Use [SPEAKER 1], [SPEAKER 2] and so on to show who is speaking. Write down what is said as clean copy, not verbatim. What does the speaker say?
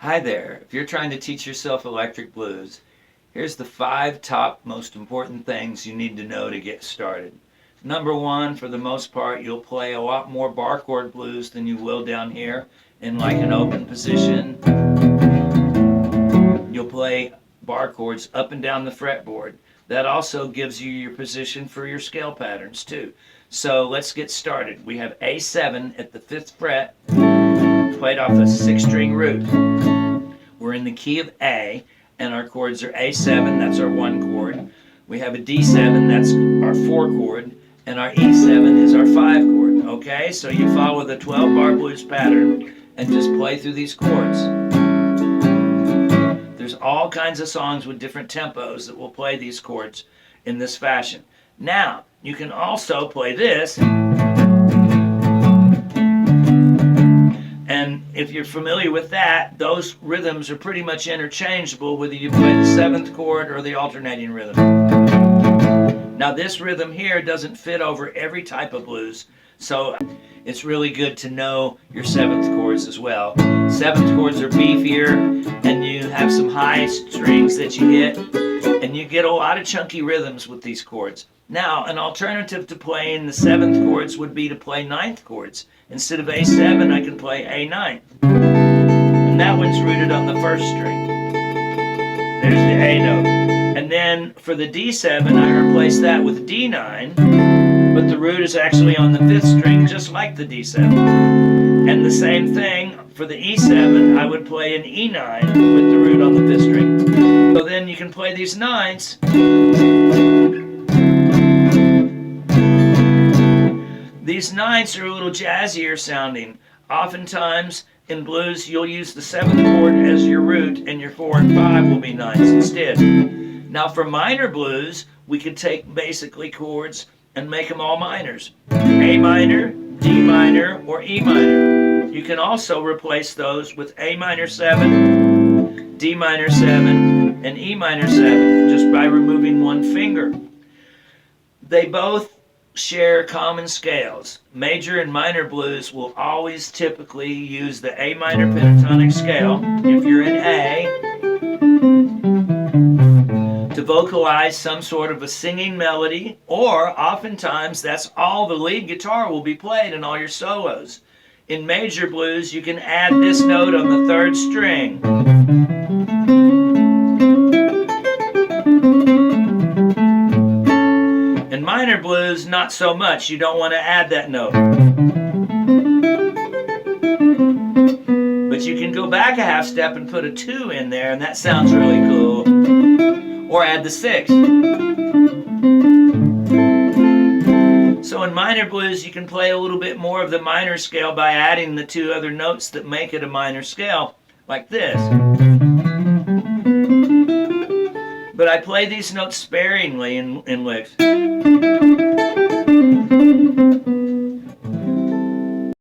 [SPEAKER 1] Hi there. If you're trying to teach yourself electric blues, here's the 5 top most important things you need to know to get started. Number 1, for the most part, you'll play a lot more bar chord blues than you will down here in like an open position. You'll play bar chords up and down the fretboard. That also gives you your position for your scale patterns too. So let's get started. We have A7 at the 5th fret, played off a 6-string root. We're in the key of A, and our chords are A7, that's our 1 chord. We have a D7, that's our 4 chord, and our E7 is our 5 chord. Okay, so you follow the 12-bar blues pattern and just play through these chords. There's all kinds of songs with different tempos that will play these chords in this fashion. Now, you can also play this. And if you're familiar with that, those rhythms are pretty much interchangeable whether you play the 7th chord or the alternating rhythm. Now this rhythm here doesn't fit over every type of blues, so it's really good to know your 7th chords as well. 7th chords are beefier, and you have some high strings that you hit, and you get a lot of chunky rhythms with these chords. Now, an alternative to playing the 7th chords would be to play 9th chords. Instead of A7, I can play A9. And that one's rooted on the 1st string. There's the A note. And then for the D7, I replace that with D9, but the root is actually on the 5th string, just like the D7. And the same thing for the E7, I would play an E9 with the root on the 5th string. So then you can play these 9s. These 9s are a little jazzier sounding. Oftentimes in blues you'll use the 7th chord as your root and your 4 and 5 will be 9s instead. Now for minor blues, we could take basically chords and make them all minors. A minor, D minor, or E minor. You can also replace those with A minor 7, D minor 7, and E minor 7 just by removing one finger. They both share common scales. Major and minor blues will always typically use the A minor pentatonic scale, if you're in A, to vocalize some sort of a singing melody, or oftentimes that's all the lead guitar will be played in all your solos. In major blues, you can add this note on the 3rd string. In minor blues, not so much. You don't want to add that note. But you can go back a half step and put a 2 in there, and that sounds really cool. Or add the 6. So in minor blues, you can play a little bit more of the minor scale by adding the 2 other notes that make it a minor scale, like this. But I play these notes sparingly in licks.